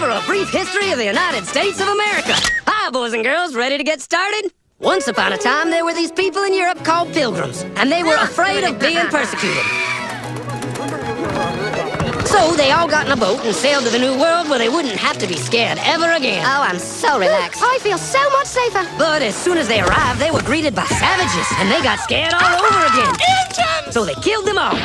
for a brief history of the United States of America. Hi, boys and girls, ready to get started? Once upon a time, there were these people in Europe called pilgrims, and they were afraid of being persecuted. So they all got in a boat and sailed to the New World where they wouldn't have to be scared ever again. Oh, I'm so relaxed. I feel so much safer. But as soon as they arrived, they were greeted by savages, and they got scared all over again. Indians! So they killed them all.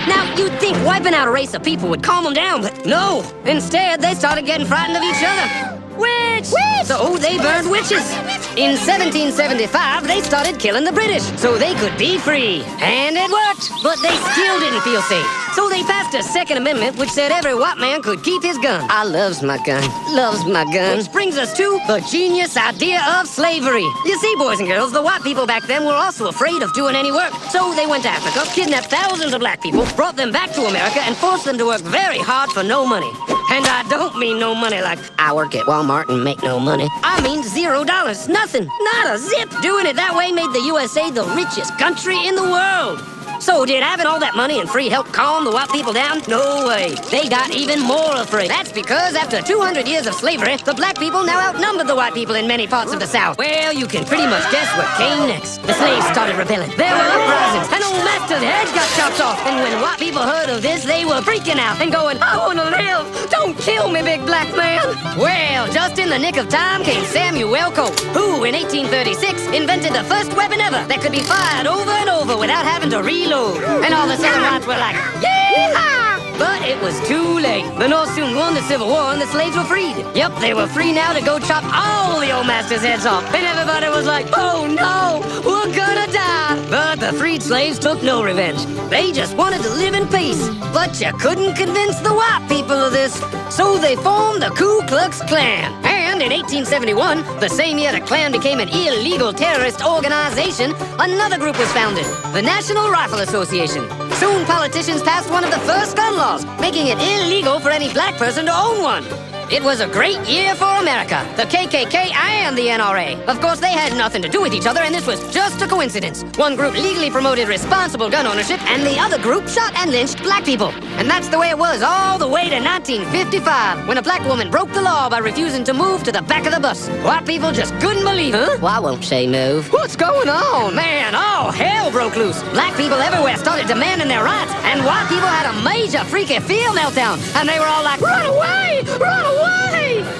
Now, you'd think wiping out a race of people would calm them down, but no. Instead, they started getting frightened of each other. Witch! So they burned witches. In 1775, they started killing the British so they could be free. And it worked, but they still didn't feel safe. So they passed a Second Amendment which said every white man could keep his gun. I loves my gun. Loves my gun. Which brings us to the genius idea of slavery. You see, boys and girls, the white people back then were also afraid of doing any work. So they went to Africa, kidnapped thousands of black people, brought them back to America, and forced them to work very hard for no money. And I don't mean no money like I work at Walmart and make no money. I mean $0. Nothing. Not a zip. Doing it that way made the USA the richest country in the world. So did having all that money and free help calm the white people down? No way. They got even more afraid. That's because after 200 years of slavery, the black people now outnumbered the white people in many parts of the South. Well, you can pretty much guess what came next. The slaves started rebelling. There were uprisings, and old master's heads got chopped off. And when white people heard of this, they were freaking out and going, I want to live. Don't kill me, big black man. Well, just in the nick of time came Samuel Colt, who in 1836 invented the first weapon ever that could be fired over and over without having to reload. And all the Southern whites were like, yeah! But it was too late. The North soon won the Civil War and the slaves were freed. Yep, they were free now to go chop all the old masters' heads off. And everybody was like, oh no, we're gonna die. But the freed slaves took no revenge. They just wanted to live in peace. But you couldn't convince the white people of this. So they formed the Ku Klux Klan. And in 1871, the same year the Klan became an illegal terrorist organization, another group was founded, the National Rifle Association. Soon politicians passed one of the first gun laws, making it illegal for any black person to own one. It was a great year for America, the KKK and the NRA. Of course, they had nothing to do with each other, and this was just a coincidence. One group legally promoted responsible gun ownership, and the other group shot and lynched black people. And that's the way it was all the way to 1955, when a black woman broke the law by refusing to move to the back of the bus. White people just couldn't believe it. Huh? Well, I won't say move. What's going on? Man, all hell broke loose. Black people everywhere started demanding their rights, and white people had a major freaky field meltdown, and they were all like, run away! Run away!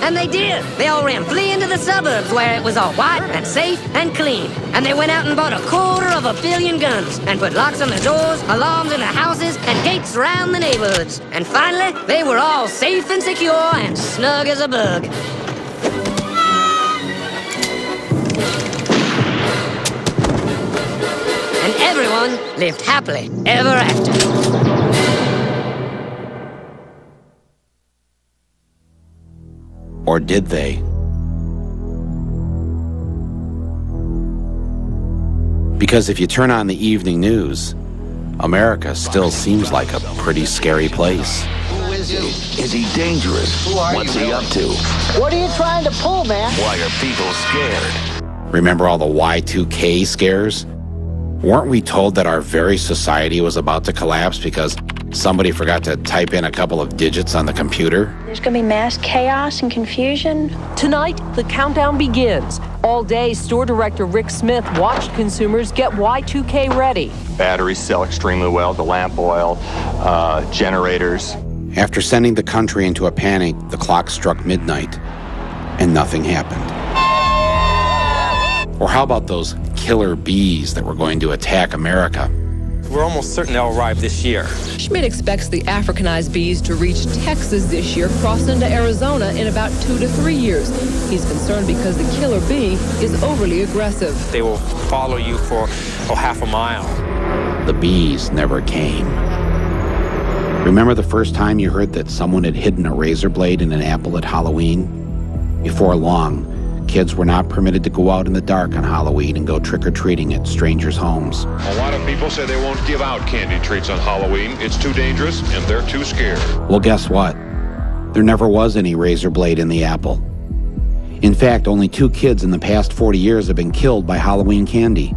And they did. They all ran fleeing to the suburbs where it was all white and safe and clean. And they went out and bought 250 million guns and put locks on the doors, alarms in the houses, and gates around the neighborhoods. And finally, they were all safe and secure and snug as a bug. And everyone lived happily ever after. Or did they? Because if you turn on the evening news, America still seems like a pretty scary place. Who is he? Is he dangerous? What's he up to? What are you trying to pull, man? Why are people scared? Remember all the Y2K scares? Weren't we told that our very society was about to collapse because somebody forgot to type in a couple of digits on the computer? There's going to be mass chaos and confusion. Tonight, the countdown begins. All day, store director Rick Smith watched consumers get Y2K ready. Batteries sell extremely well, the lamp oil, generators. After sending the country into a panic, the clock struck midnight, and nothing happened. Or how about those killer bees that were going to attack America? We're almost certain they'll arrive this year. Schmidt expects the Africanized bees to reach Texas this year, cross into Arizona in about 2 to 3 years. He's concerned because the killer bee is overly aggressive. They will follow you for half a mile. The bees never came. Remember the first time you heard that someone had hidden a razor blade in an apple at Halloween? Before long, kids were not permitted to go out in the dark on Halloween and go trick-or-treating at strangers' homes. A lot of people say they won't give out candy treats on Halloween. It's too dangerous, and they're too scared. Well, guess what? There never was any razor blade in the apple. In fact, only 2 kids in the past 40 years have been killed by Halloween candy,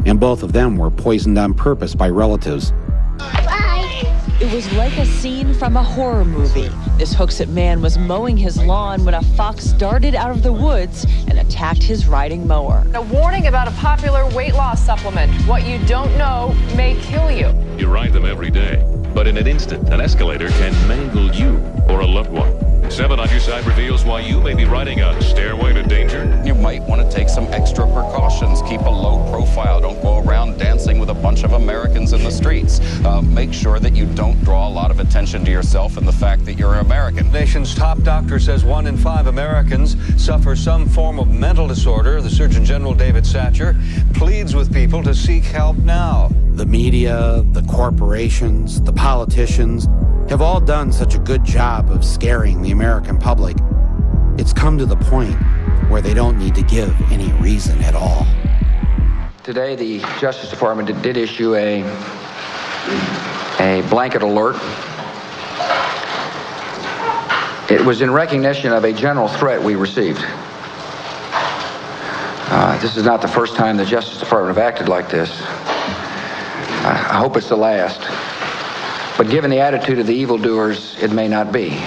and both of them were poisoned on purpose by relatives. Bye. It was like a scene from a horror movie. This Hooksett man was mowing his lawn when a fox darted out of the woods and attacked his riding mower. A warning about a popular weight loss supplement. What you don't know may kill you. You ride them every day, but in an instant, an escalator can mangle you or a loved one. 7 on Your Side reveals why you may be riding a stairway to danger. You might want to take some extra precautions. Keep a low profile. Don't go around dancing with a bunch of Americans in the streets. Make sure that you don't draw a lot of attention to yourself and the fact that you're American. The nation's top doctor says 1 in 5 Americans suffer some form of mental disorder. The Surgeon General, David Satcher, pleads with people to seek help now. The media, the corporations, the politicians have all done such a good job of scaring the American public. It's come to the point where they don't need to give any reason at all. Today, the Justice Department did issue a blanket alert. It was in recognition of a general threat we received. This is not the first time the Justice Department have acted like this. I hope it's the last. But given the attitude of the evildoers, it may not be.